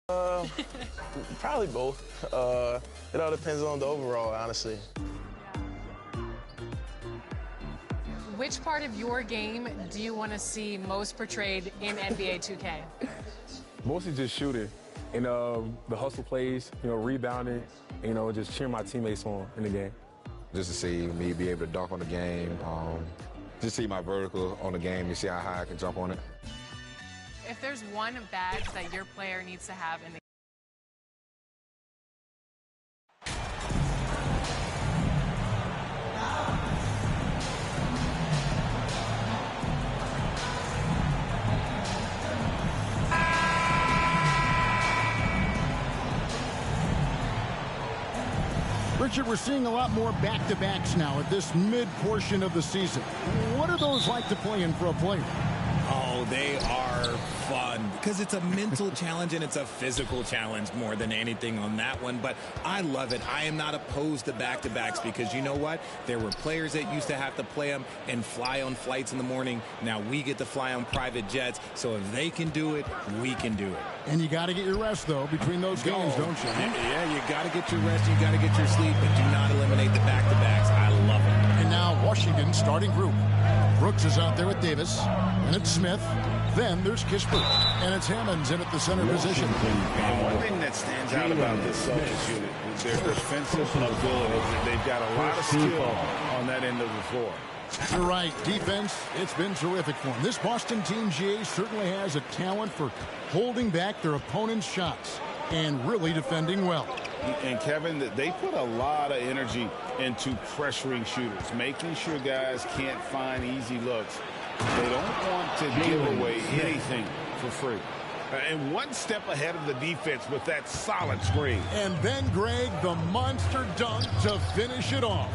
Probably both. It all depends on the overall, honestly. Which part of your game do you want to see most portrayed in NBA 2K? Mostly just shooting and the hustle plays, rebounding, just cheering my teammates on in the game. Just to see me be able to dunk on the game, just see my vertical on the game and see how high I can jump on it. If there's one badge that your player needs to have in the Richard, we're seeing a lot more back-to-backs now at this mid-portion of the season. What are those like to play in for a player? Oh, they are fun because it's a mental challenge and it's a physical challenge more than anything on that one. But I love it. I am not opposed to back-to-backs because you know what? There were players that used to have to play them and fly on flights in the morning. Now we get to fly on private jets. So if they can do it, we can do it. And you got to get your rest, though, between those games, don't you? Yeah, you got to get your rest. You got to get your sleep. But do not eliminate the back-to-backs. I love it. And now Washington starting group. Brooks is out there with Davis. And it's Smith. Then there's Kispert. And it's Hammonds in at the center position. And one thing that stands out about this Celtics unit is their defensive ability. They've got a lot of skill on that end of the floor. You're right. Defense, it's been terrific for them. This Boston team, GA, certainly has a talent for holding back their opponent's shots and really defending well. And, Kevin, they put a lot of energy into pressuring shooters, making sure guys can't find easy looks. They don't want to give away anything for free. And one step ahead of the defense with that solid screen. And then, Greg, the monster dunk to finish it off.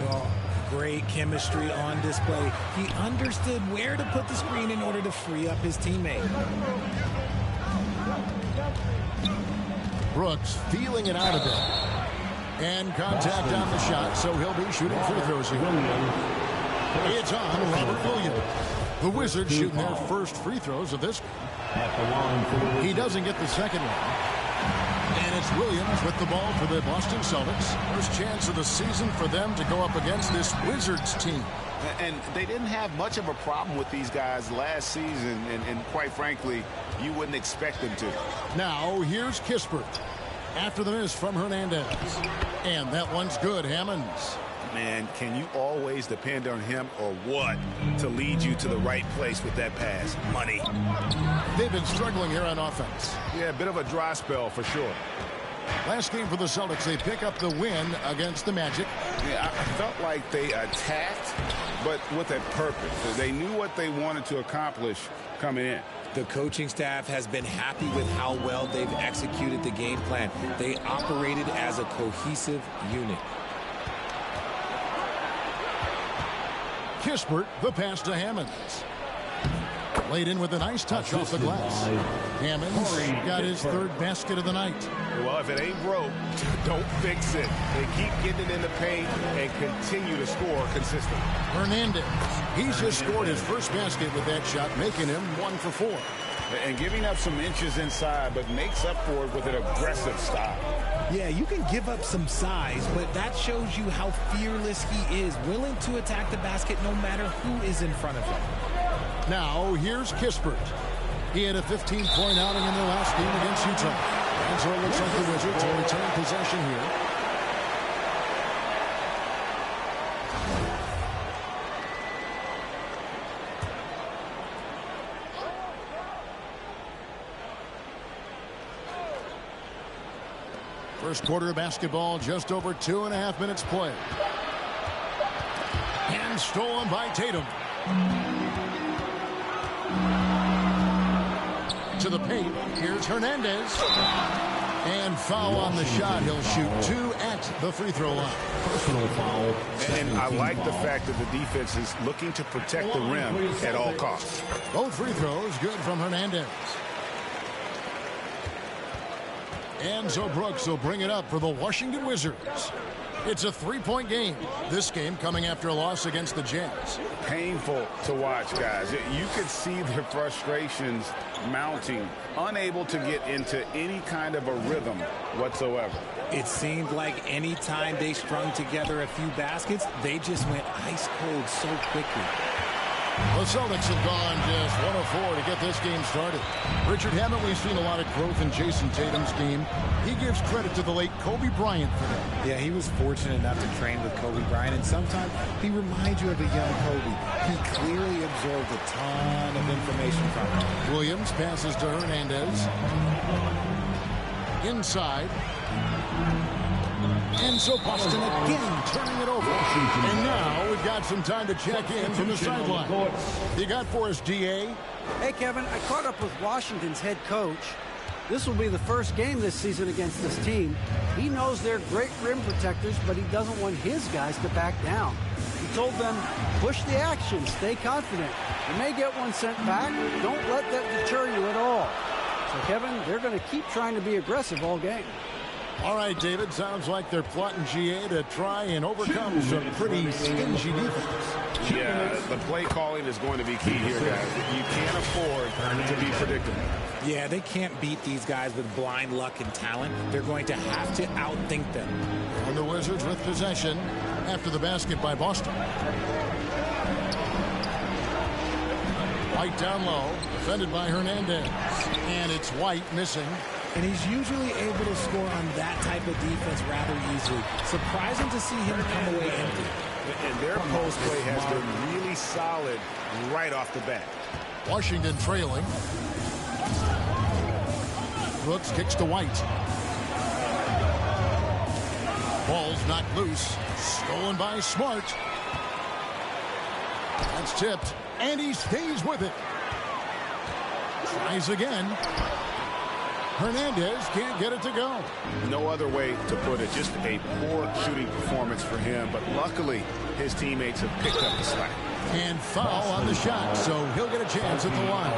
Well, great chemistry on display. He understood where to put the screen in order to free up his teammate. Brooks feeling it out a bit. And contact on the shot, so he'll be shooting free throws here. It's on Robert Williams. The Wizards shooting their first free throws of this game. He doesn't get the second one. And it's Williams with the ball for the Boston Celtics. First chance of the season for them to go up against this Wizards team. And they didn't have much of a problem with these guys last season, and quite frankly, you wouldn't expect them to. Now, here's Kispert. After the miss from Hernandez. And that one's good, Hammonds. Man, can you always depend on him or what to lead you to the right place with that pass? Money. They've been struggling here on offense. Yeah, a bit of a dry spell for sure. Last game for the Celtics, they pick up the win against the Magic. Yeah, I felt like they attacked, but with a purpose. They knew what they wanted to accomplish coming in. The coaching staff has been happy with how well they've executed the game plan. They operated as a cohesive unit. Kispert, the pass to Hammonds. Laid in with a nice touch off the glass. Hammonds got his third basket of the night. Well, if it ain't broke, don't fix it. They keep getting it in the paint and continue to score consistently. Hernandez, he's just scored his first basket with that shot, making him 1 for 4. And giving up some inches inside, but makes up for it with an aggressive style. Yeah, you can give up some size, but that shows you how fearless he is, willing to attack the basket no matter who is in front of him. Now, here's Kispert. He had a 15-point outing in their last game against Utah. And so it looks like the Wizards will return possession here. First quarter of basketball, just over 2.5 minutes played. And stolen by Tatum. To the paint. Here's Hernandez. And foul on the shot. He'll shoot 2 at the free throw line. Personal foul. And I like the fact that the defense is looking to protect the rim at all costs. Both free throws good from Hernandez. And so Brooks will bring it up for the Washington Wizards. It's a 3-point game. This game coming after a loss against the Jazz. Painful to watch, guys. You could see their frustrations mounting, unable to get into any kind of a rhythm whatsoever. It seemed like any time they strung together a few baskets, they just went ice cold so quickly. The Celtics have gone just 1 of 4 to get this game started. Richard, haven't we seen a lot of growth in Jason Tatum's game? He gives credit to the late Kobe Bryant for that. Yeah, he was fortunate enough to train with Kobe Bryant, and sometimes he reminds you of a young Kobe. He clearly absorbed a ton of information from him. Williams passes to Hernandez. Inside. And so Boston again turning it over. And now we've got some time to check in from the sideline. You got for us, D.A.? Hey, Kevin, I caught up with Washington's head coach. This will be the first game this season against this team. He knows they're great rim protectors, but he doesn't want his guys to back down. He told them, push the action, stay confident. You may get one sent back. Don't let that deter you at all. So, Kevin, they're going to keep trying to be aggressive all game. All right, David, sounds like they're plotting GA to try and overcome some pretty stingy defense. Yeah, the play calling is going to be key here, guys. You can't afford to be predictable. Yeah, they can't beat these guys with blind luck and talent. They're going to have to outthink them. And the Wizards with possession after the basket by Boston. White down low, defended by Hernandez. And it's White missing. And he's usually able to score on that type of defense rather easily. Surprising to see him come away empty. And their post play has been really solid right off the bat. Washington trailing. Brooks kicks to White. Ball's knocked loose. Stolen by Smart. That's tipped. And he stays with it. Tries again. Hernandez can't get it to go. No other way to put it. Just a poor shooting performance for him. But luckily, his teammates have picked up the slack. And foul on the shot, so he'll get a chance at the line.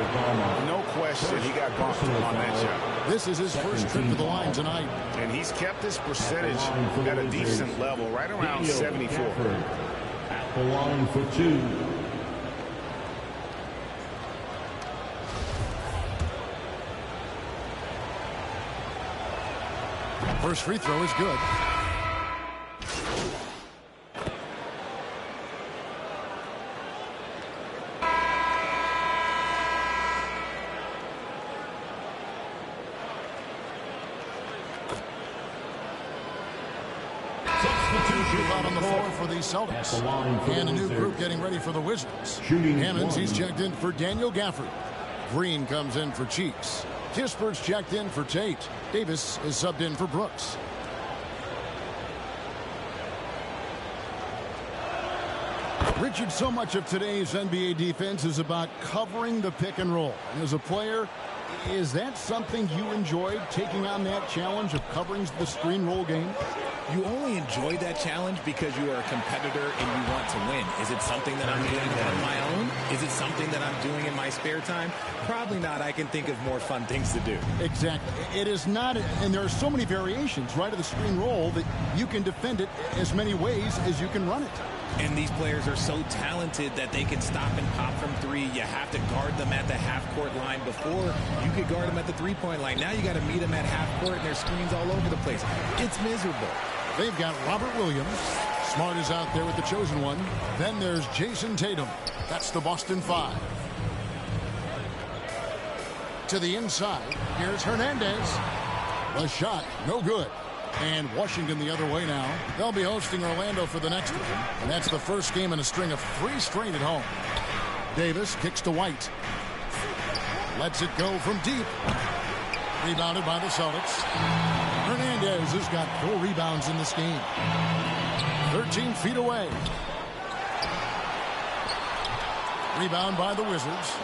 No question, he got bumped on that shot. This is his first trip to the line tonight. And he's kept this percentage at a decent level, right around 74. At the line for 2. First free throw is good. Substitution out on the floor for the Celtics. And a new group getting ready for the Wizards. Hammonds, he's checked in for Daniel Gafford. Green comes in for Cheeks. Kispert's checked in for Tate. Davis is subbed in for Brooks. Richard, so much of today's NBA defense is about covering the pick and roll. And as a player, is that something you enjoyed, taking on that challenge of covering the screen roll game? You only enjoy that challenge because you are a competitor and you want to win. Is it something that I'm doing on my own? Is it something that I'm doing in my spare time? Probably not. I can think of more fun things to do. Exactly. It is not, and there are so many variations, right, of the screen roll that you can defend it as many ways as you can run it. And these players are so talented that they can stop and pop from three. You have to guard them at the half-court line. Before, you could guard them at the three-point line. Now you got to meet them at half-court, and there's screens all over the place. It's miserable. They've got Robert Williams. Smart is out there with the chosen one. Then there's Jason Tatum. That's the Boston 5. To the inside, here's Hernandez. The shot, no good. And Washington the other way now. They'll be hosting Orlando for the next one. And that's the first game in a string of 3 straight at home. Davis kicks to White. Lets it go from deep. Rebounded by the Celtics. Hernandez has got 4 rebounds in this game. 13 feet away. Rebound by the Wizards.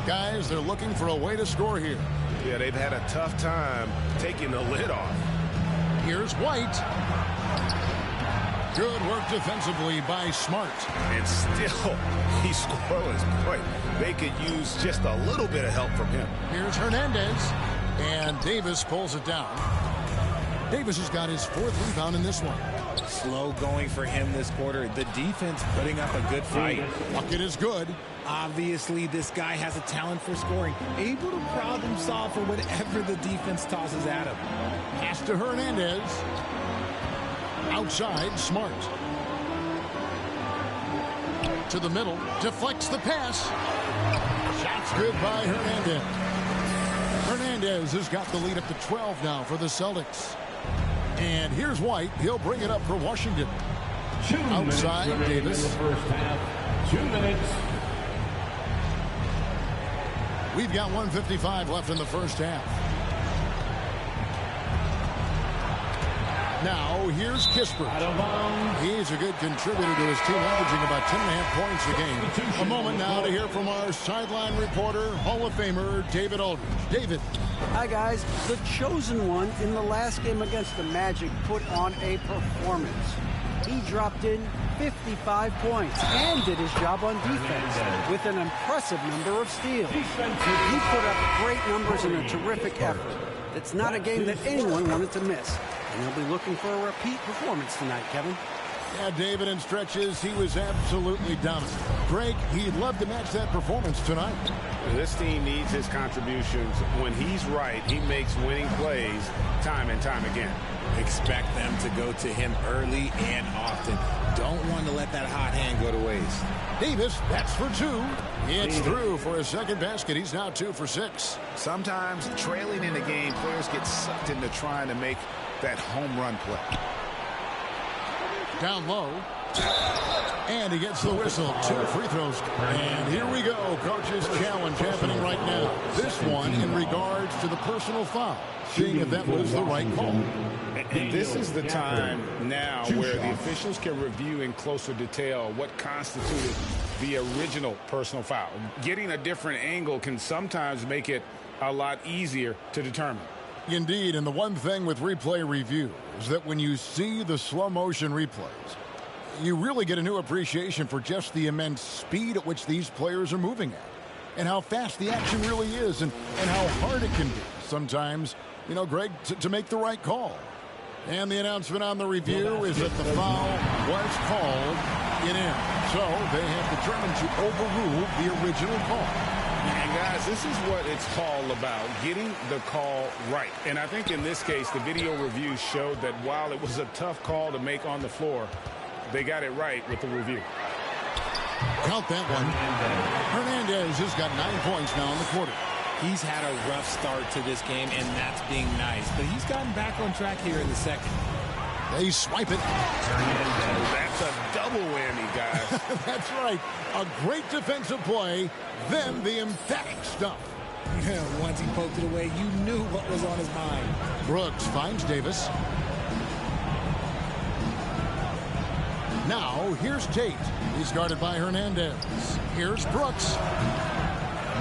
Guys, they're looking for a way to score here. Yeah, they've had a tough time taking the lid off. Here's White. Good work defensively by Smart. And still, he's scoreless. Boy, they could use just a little bit of help from him. Here's Hernandez. And Davis pulls it down. Davis has got his 4th rebound in this one. Slow going for him this quarter. The defense putting up a good fight. Bucket is good. Obviously, this guy has a talent for scoring. Able to problem solve for whatever the defense tosses at him. Pass to Hernandez. Outside, Smart. To the middle. Deflects the pass. Shot's good by Hernandez. Hernandez has got the lead up to 12 now for the Celtics. And here's White. He'll bring it up for Washington. Outside, Davis. In the first half. 2 minutes. We've got 1:55 left in the first half. Now, here's Kispert. He's a good contributor to his team, averaging about 10.5 points a game. A moment now to hear from our sideline reporter, Hall of Famer David Aldridge. David. Hi, guys. The chosen one in the last game against the Magic put on a performance. He dropped in 55 points and did his job on defense with an impressive number of steals. He put up great numbers in a terrific effort. It's not a game that anyone wanted to miss. And he'll be looking for a repeat performance tonight, Kevin. Yeah, David, in stretches, he was absolutely dominant. Greg, he'd love to match that performance tonight. This team needs his contributions. When he's right, he makes winning plays time and time again. Expect them to go to him early and often. Don't want to let that hot hand go to waste. Davis, that's for 2. It's through for his second basket. He's now 2 for 6. Sometimes trailing in the game, players get sucked into trying to make that home run play. Down low. And he gets the whistle. 2 free throws. And here we go. Coach's challenge happening right now. This one in regards to the personal foul. Seeing if that was the right call. And this is the time now where the officials can review in closer detail what constituted the original personal foul. Getting a different angle can sometimes make it a lot easier to determine. Indeed, and the one thing with replay review is that when you see the slow motion replays, you really get a new appreciation for just the immense speed at which these players are moving at and how fast the action really is and how hard it can be sometimes, you know, Greg, to make the right call. And the announcement on the review is that the foul was called in end. So they have determined to overrule the original call. And guys, this is what it's all about, getting the call right. And I think in this case, the video review showed that while it was a tough call to make on the floor, they got it right with the review. Count that one. Hernandez has got 9 points now in the quarter. He's had a rough start to this game, and that's being nice. But he's gotten back on track here in the second. They swipe it. That's a double whammy, guys. That's right. A great defensive play, then the emphatic stuff. Once he poked it away, you knew what was on his mind. Brooks finds Davis. Now, here's Tate. He's guarded by Hernandez. Here's Brooks.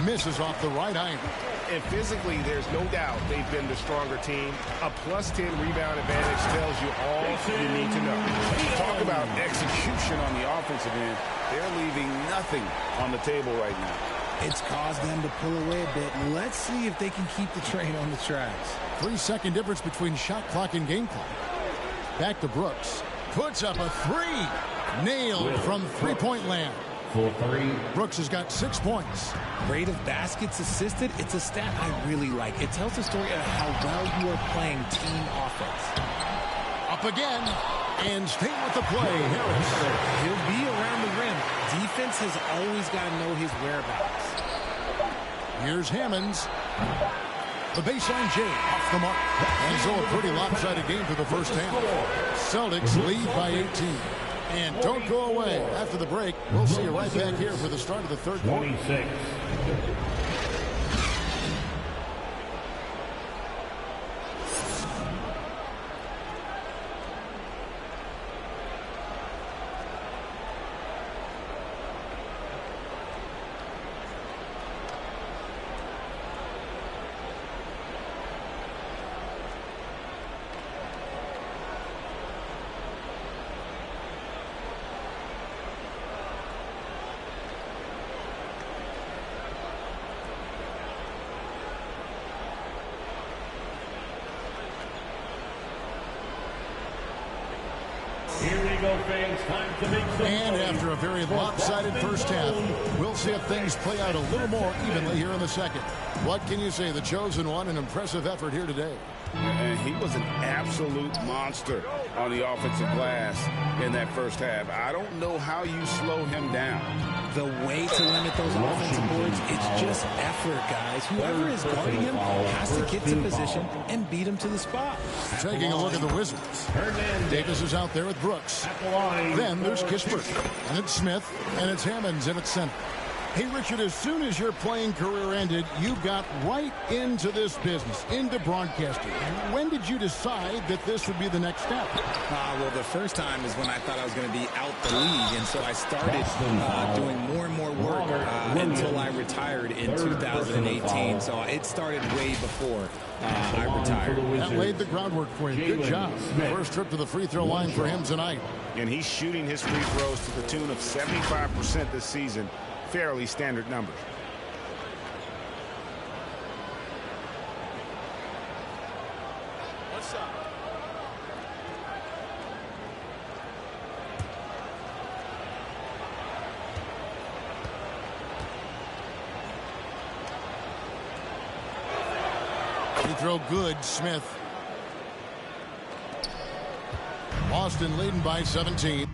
Misses off the right iron. And physically, there's no doubt they've been the stronger team. A +10 rebound advantage tells you all you need to know. Talk about execution on the offensive end. They're leaving nothing on the table right now. It's caused them to pull away a bit. Let's see if they can keep the train on the tracks. 3-second difference between shot clock and game clock. Back to Brooks. Puts up a 3. Nailed from three-point land. Brooks has got 6 points. Rate of baskets assisted, it's a stat I really like. It tells the story of how well you are playing team offense. Up again, and staying with the play, Harris. He'll be around the rim. Defense has always got to know his whereabouts. Here's Hammonds. The baseline J off the mark. And so a pretty lopsided game for the first half. Celtics lead by 18. And don't go away. After the break, we'll see you right back here for the start of the third quarter. 26. Here we go, fans. Time to make some And noise. after a very lopsided first half, we'll see if things play out a little more evenly here in the second. What can you say? The chosen one, an impressive effort here today. And he was an absolute monster on the offensive glass in that first half. I don't know how you slow him down. The way to limit those offensive boards, it's just effort, guys. Whoever is guarding him has to get to position and beat him to the spot. Taking a look at the Wizards. Davis is out there with Brooks. Then there's Kispert. And it's Smith. And it's Hammonds in at center. Hey, Richard, as soon as your playing career ended, you got right into this business, into broadcasting. When did you decide that this would be the next step? Well, the first time is when I thought I was going to be out the league, and so I started doing more and more work until I retired in 2018. So it started way before I retired. That laid the groundwork for you. Good job. First trip to the free throw line for him tonight. And he's shooting his free throws to the tune of 75% this season. Fairly standard numbers. What's up? Free throw good, Smith. Boston leading by 17.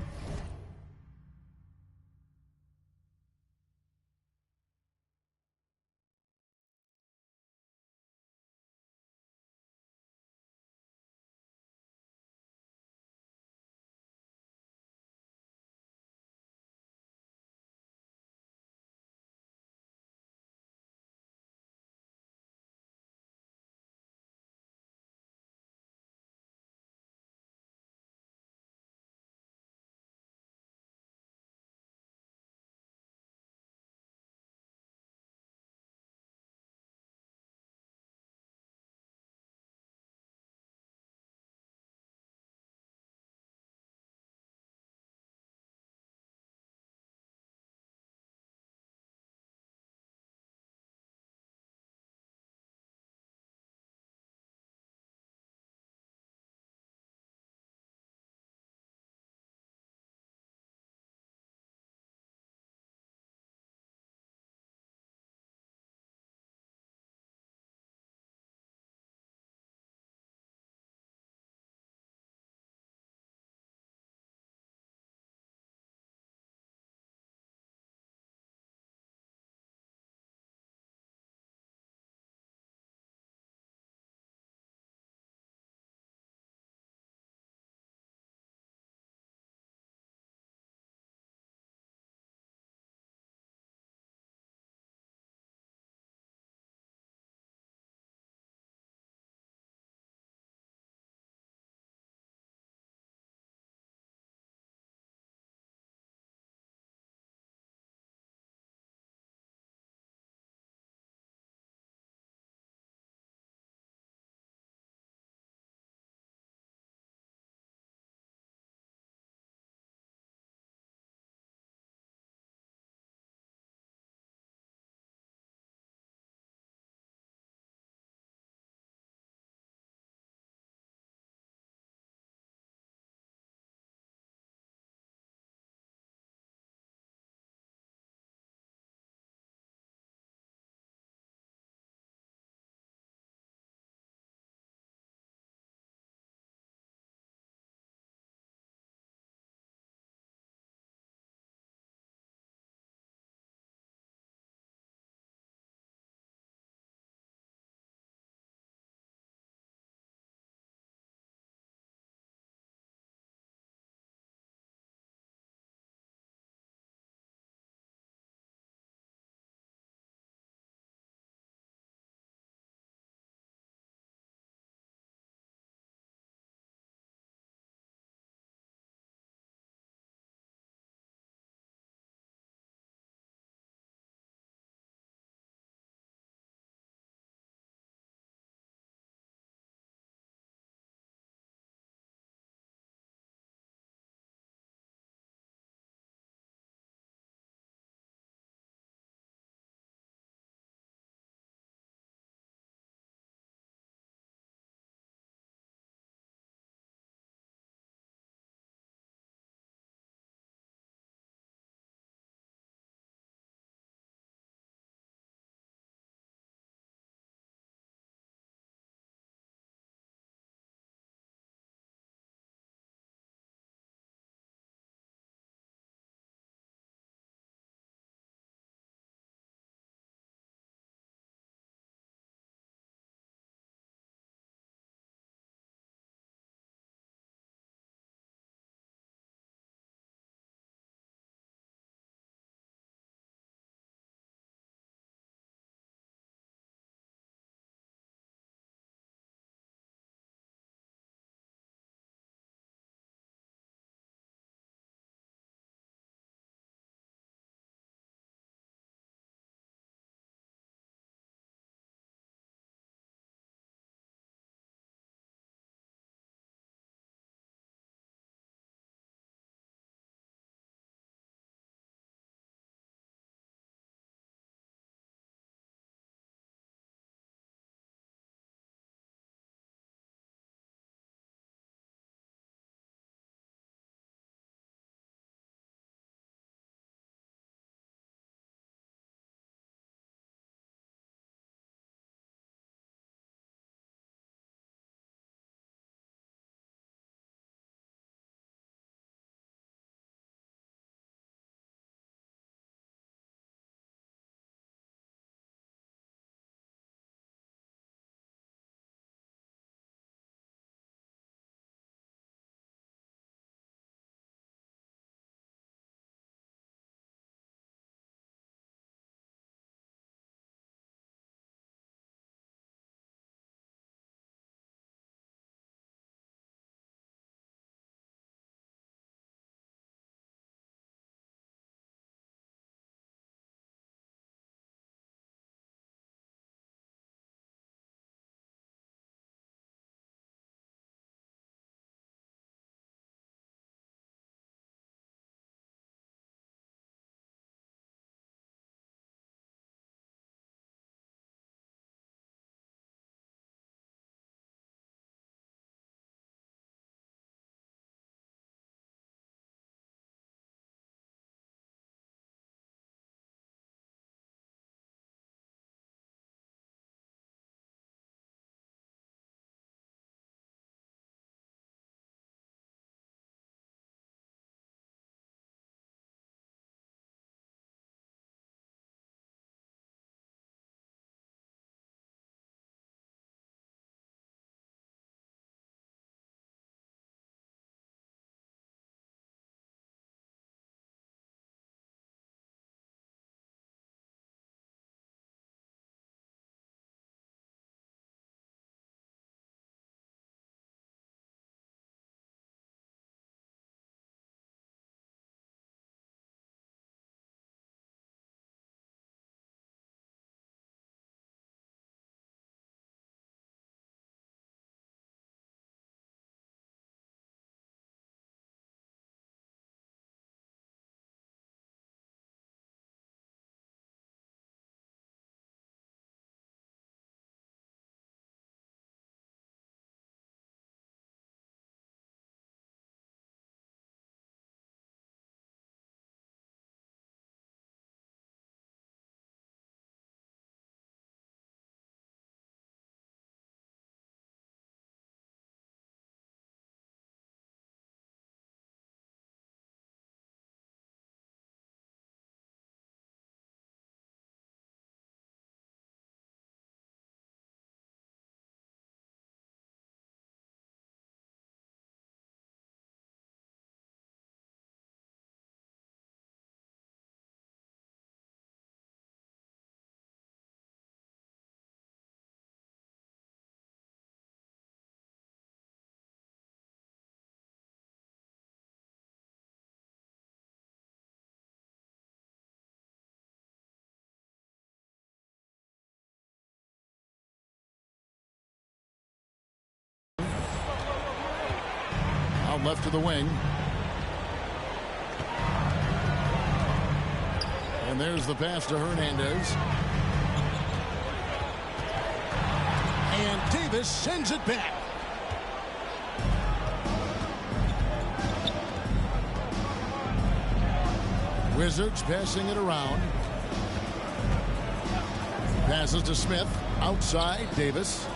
left to the wing. And there's the pass to Hernandez. And Davis sends it back. Wizards passing it around. Passes to Smith. Outside, Davis.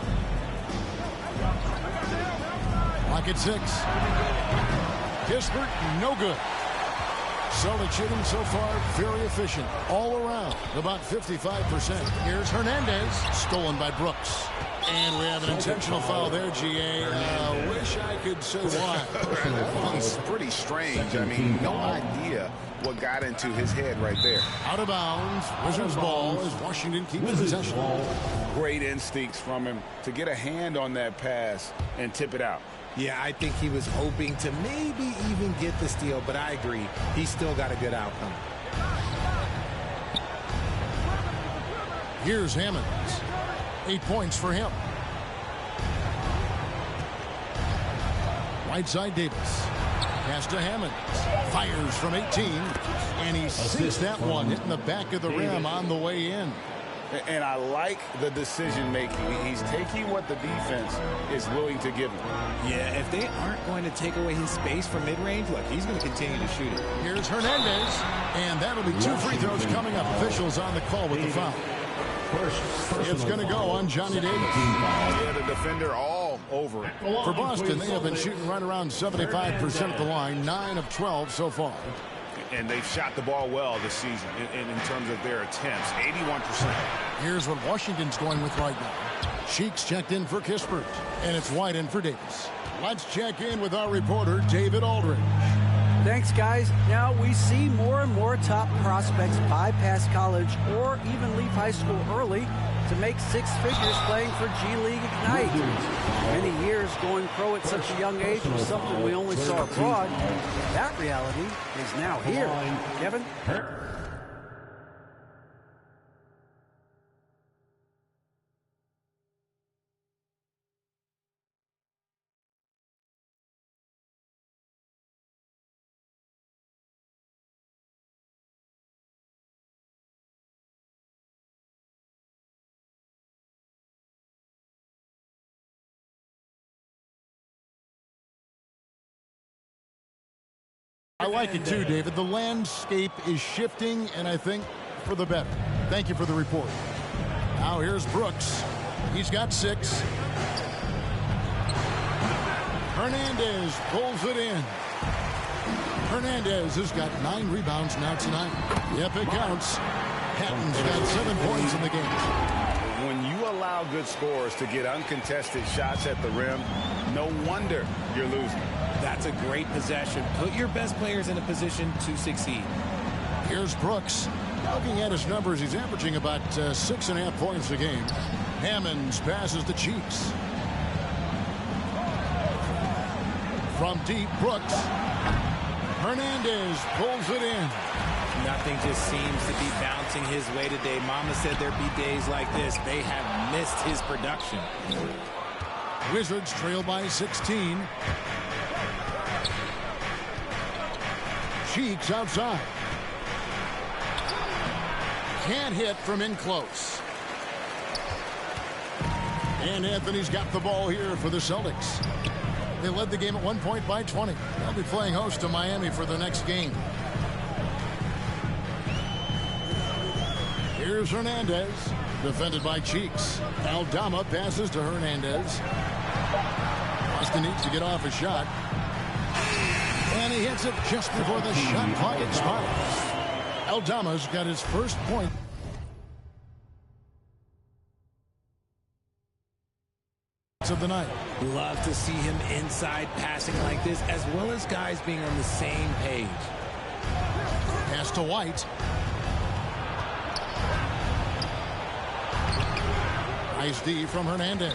Clock at 6. Kispert, no good. Celtics shooting so far very efficient. All around, about 55%. Here's Hernandez. Stolen by Brooks. And we have an intentional foul there, GA. Wish I could say why. That one's pretty strange. I mean, no idea what got into his head right there. Out of bounds. Wizards ball as Washington keeps possession. Great instincts from him to get a hand on that pass and tip it out. Yeah, I think he was hoping to maybe even get the steal, but I agree. He's still got a good outcome. Here's Hammonds. 8 points for him. Right side Davis. Pass to Hammonds. Fires from 18. And he sinks that one, hitting the back of the rim on the way in. And I like the decision making. He's taking what the defense is willing to give him. Yeah, if they aren't going to take away his space from mid-range, look, he's going to continue to shoot it. Here's Hernandez. And that'll be 2 free throws coming up. Officials on the call with the foul. It's going to go on Johnny Davis. Yeah, the defender all over it. For Boston, they have been shooting right around 75% at the line, 9 of 12 so far. And they've shot the ball well this season in terms of their attempts, 81%. Here's what Washington's going with right now. Cheeks checked in for Kispert, and it's White in for Davis. Let's check in with our reporter, David Aldridge. Thanks, guys. Now we see more and more top prospects bypass college or even leave high school early to make 6 figures playing for G League Ignite. Many years going pro at such a young age was something we only saw abroad. That reality is now here. Kevin? I like it too, David. The landscape is shifting, and I think for the better. Thank you for the report. Now here's Brooks. He's got 6. Hernandez pulls it in. Hernandez has got 9 rebounds now tonight. Yep, it counts. Hatton's got 7 points in the game. When you allow good scorers to get uncontested shots at the rim, no wonder you're losing. That's a great possession. Put your best players in a position to succeed. Here's Brooks. Looking at his numbers, he's averaging about 6.5 points a game. Hammonds passes to Cheeks. From deep, Brooks. Hernandez pulls it in. Nothing just seems to be bouncing his way today. Mama said there'd be days like this. They have missed his production. Wizards trail by 16. Cheeks outside. Can't hit from in close. And Anthony's got the ball here for the Celtics. They led the game at 1 point by 20. They'll be playing host to Miami for the next game. Here's Hernandez. Defended by Cheeks. Aldama passes to Hernandez. Boston needs to get off a shot. And he hits it just before the shot clock expires. Aldama's got his first point of the night. Love to see him inside passing like this, as well as guys being on the same page. Pass to White. Nice D from Hernandez.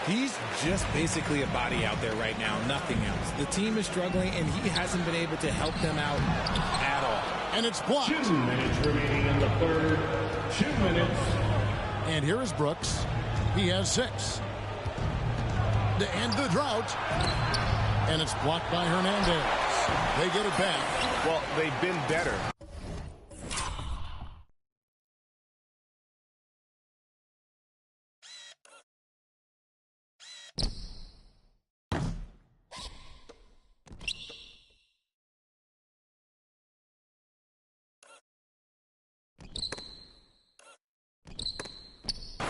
He's just basically a body out there right now, nothing else. The team is struggling, and he hasn't been able to help them out at all. And it's blocked. 2 minutes remaining in the third. 2 minutes. And here is Brooks. He has 6. To end the drought. And it's blocked by Hernandez. They get it back. Well, they've been better.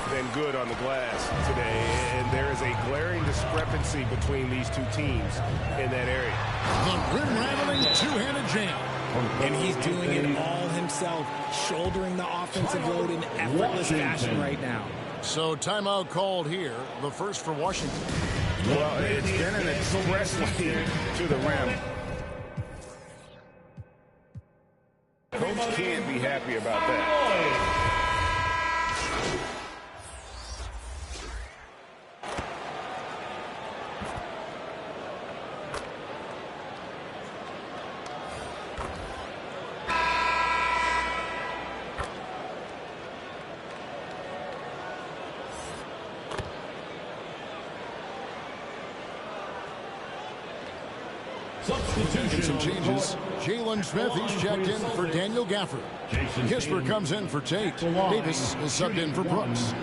Been good on the glass today, and there is a glaring discrepancy between these two teams in that area. The rim-rattling two-handed jam. And he's doing it all himself, shouldering the offensive load in effortless fashion right now. So timeout called here, the first for Washington. Well, it's been an express lane to the rim. Coach can't be happy about that. And some changes. Jalen Smith, he's checked in for Daniel Gafford. Kisper comes in for Tate. Davis is subbed in for Brooks.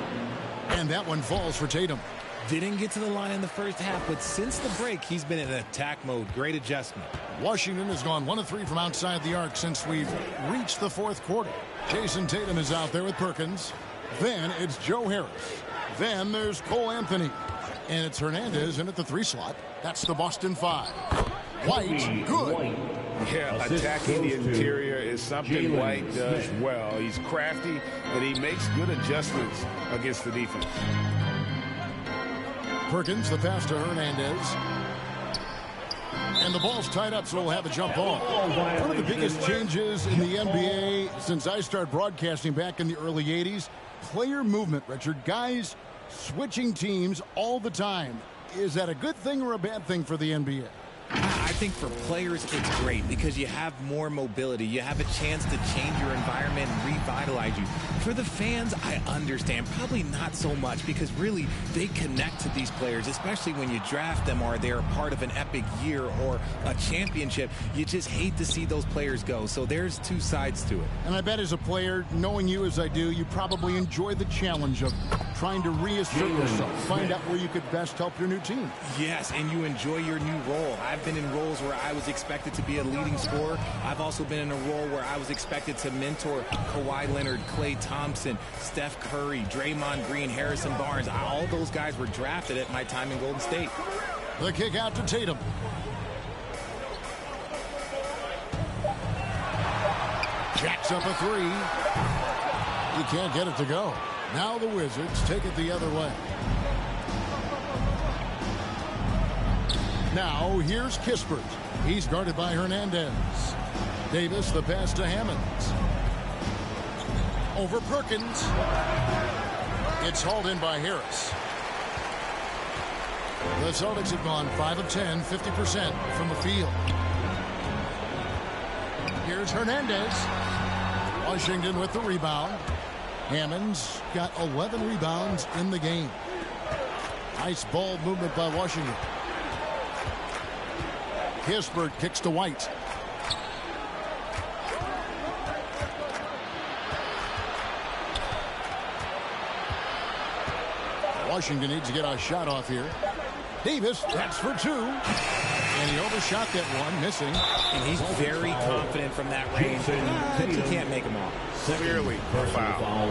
And that one falls for Tatum. Didn't get to the line in the first half, but since the break, he's been in attack mode. Great adjustment. Washington has gone 1 of 3 from outside the arc since we've reached the fourth quarter. Jason Tatum is out there with Perkins. Then it's Joe Harris. Then there's Cole Anthony. And it's Hernandez in at the 3 slot. That's the Boston 5. White, good. Yeah, attacking the interior is something White does well. He's crafty, but he makes good adjustments against the defense. Perkins, the pass to Hernandez. And the ball's tied up, so we'll have a jump ball. One of the biggest changes in the NBA since I started broadcasting back in the early 80s, player movement, Richard. Guys switching teams all the time. Is that a good thing or a bad thing for the NBA? I think for players, it's great because you have more mobility. You have a chance to change your environment and revitalize you. For the fans, I understand. Probably not so much because really they connect to these players, especially when you draft them or they're a part of an epic year or a championship. You just hate to see those players go. So there's two sides to it. And I bet as a player, knowing you as I do, you probably enjoy the challenge of trying to reassert yourself, find out where you could best help your new team. Yes, and you enjoy your new role. I've been in roles where I was expected to be a leading scorer. I've also been in a role where I was expected to mentor Kawhi Leonard, Klay Thompson, Steph Curry, Draymond Green, Harrison Barnes. All those guys were drafted at my time in Golden State. The kick out to Tatum. Jacks up a 3. He can't get it to go. Now the Wizards take it the other way. Now here's Kispert. He's guarded by Hernandez. Davis, the pass to Hammonds. Over Perkins. It's hauled in by Harris. The Celtics have gone 5 of 10, 50% from the field. Here's Hernandez. Washington with the rebound. Hammonds got 11 rebounds in the game. Nice ball movement by Washington. Kispert kicks to White. Washington needs to get a shot off here. Davis, that's for 2. And he overshot that one, missing. And he's very confident from that range. You can't make him off. Clearly a foul.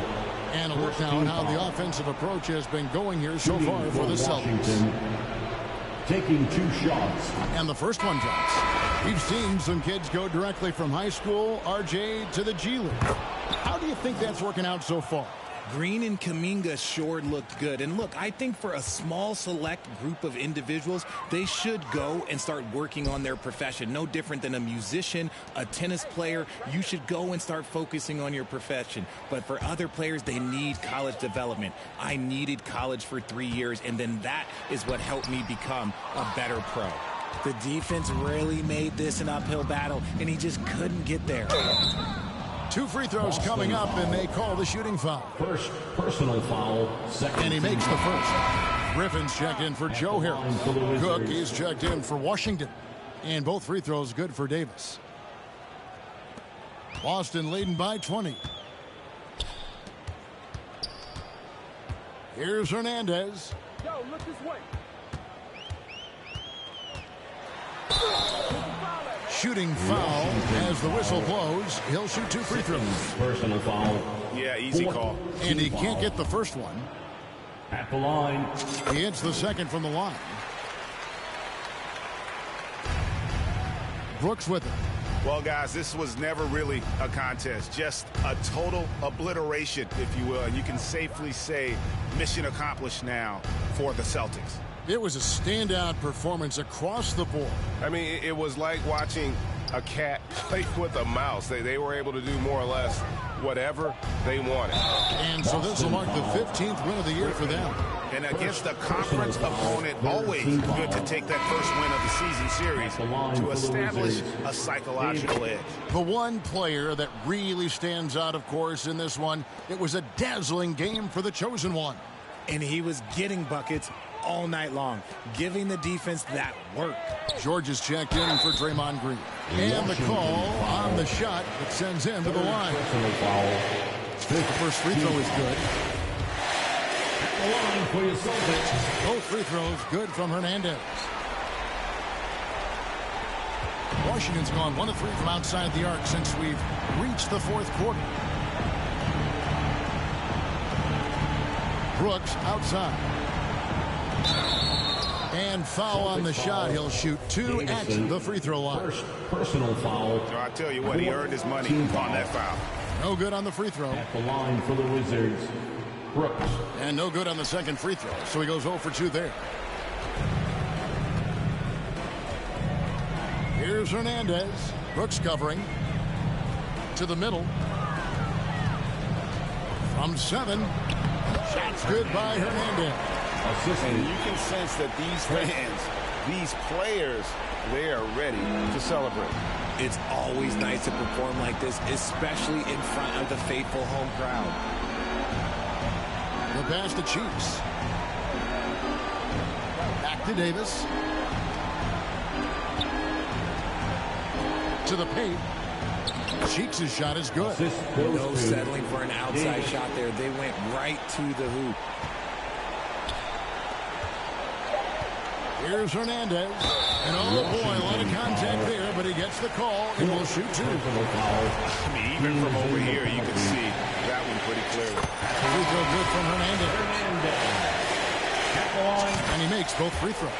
And a look now at how the offensive approach has been going here so far for the Celtics. Taking 2 shots. And the first one drops. We've seen some kids go directly from high school, RJ, to the G League. How do you think that's working out so far? Green and Kuminga sure looked good. And look, I think for a small select group of individuals, they should go and start working on their profession. No different than a musician, a tennis player. You should go and start focusing on your profession. But for other players, they need college development. I needed college for 3 years, and then that is what helped me become a better pro. The defense really made this an uphill battle, and he just couldn't get there. 2 free throws coming up, and they call the shooting foul. First personal foul. Second. And he makes the first. Griffin's checked in for Joe Harris. Cook is checked in for Washington. And both free throws good for Davis. Boston leading by 20. Here's Hernandez. Yo, look this way. Shooting foul as the whistle blows. He'll shoot 2 free throws. Personal foul. Yeah, easy call. And he can't get the first one. At the line. He hits the second from the line. Brooks with it. Well, guys, this was never really a contest, just a total obliteration, if you will. And you can safely say mission accomplished now for the Celtics. It was a standout performance across the board. I mean, it was like watching a cat play with a mouse. They were able to do more or less whatever they wanted. And so this will mark the 15th win of the year for them. And against a conference opponent, always good to take that first win of the season series to establish a psychological edge. The one player that really stands out, of course, in this one, it was a dazzling game for the chosen one. And he was getting buckets all night long, giving the defense that work. George is checked in for Draymond Green. And the call on the shot that sends him to the line. The first free throw is good. Both free throws good from Hernandez. Washington's gone 1 of 3 from outside the arc since we've reached the 4th quarter. Brooks outside. And foul on the shot. He'll shoot 2 at the free throw line. Personal foul. So I tell you what, he earned his money on that foul. No good on the free throw. At the line for the Wizards. Brooks. And no good on the second free throw. So he goes 0 for 2 there. Here's Hernandez. Brooks covering. To the middle. From 7. Shots good by Hernandez. And you can sense that these fans, these players, they are ready to celebrate. It's always nice to perform like this, especially in front of the faithful home crowd. The pass to Cheeks. Back to Davis. To the paint. Cheeks' shot is good. No settling for an outside shot there. They went right to the hoop. Here's Hernandez. And oh boy, a lot of contact there, but he gets the call and will shoot 2. I mean, even from over here, you can see that one pretty clearly. Free throw good from Hernandez. And he makes both free throws.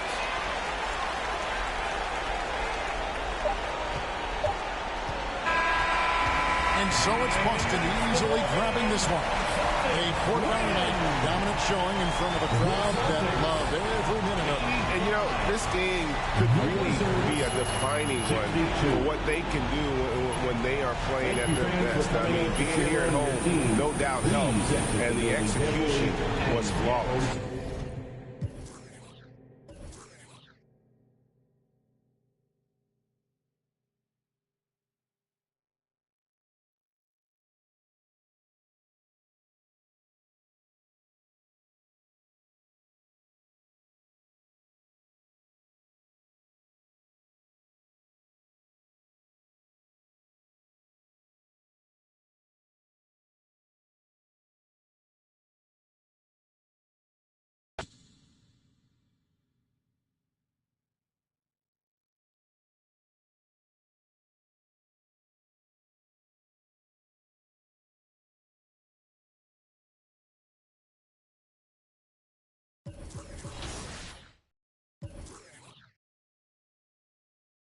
And so it's Boston easily grabbing this one. A quarter-round night dominant showing in front of a crowd that loved every minute of it. And, you know, this game could really be a defining one for what they can do when they are playing at their best. I mean, being here at home, no doubt helps. And the execution was flawless.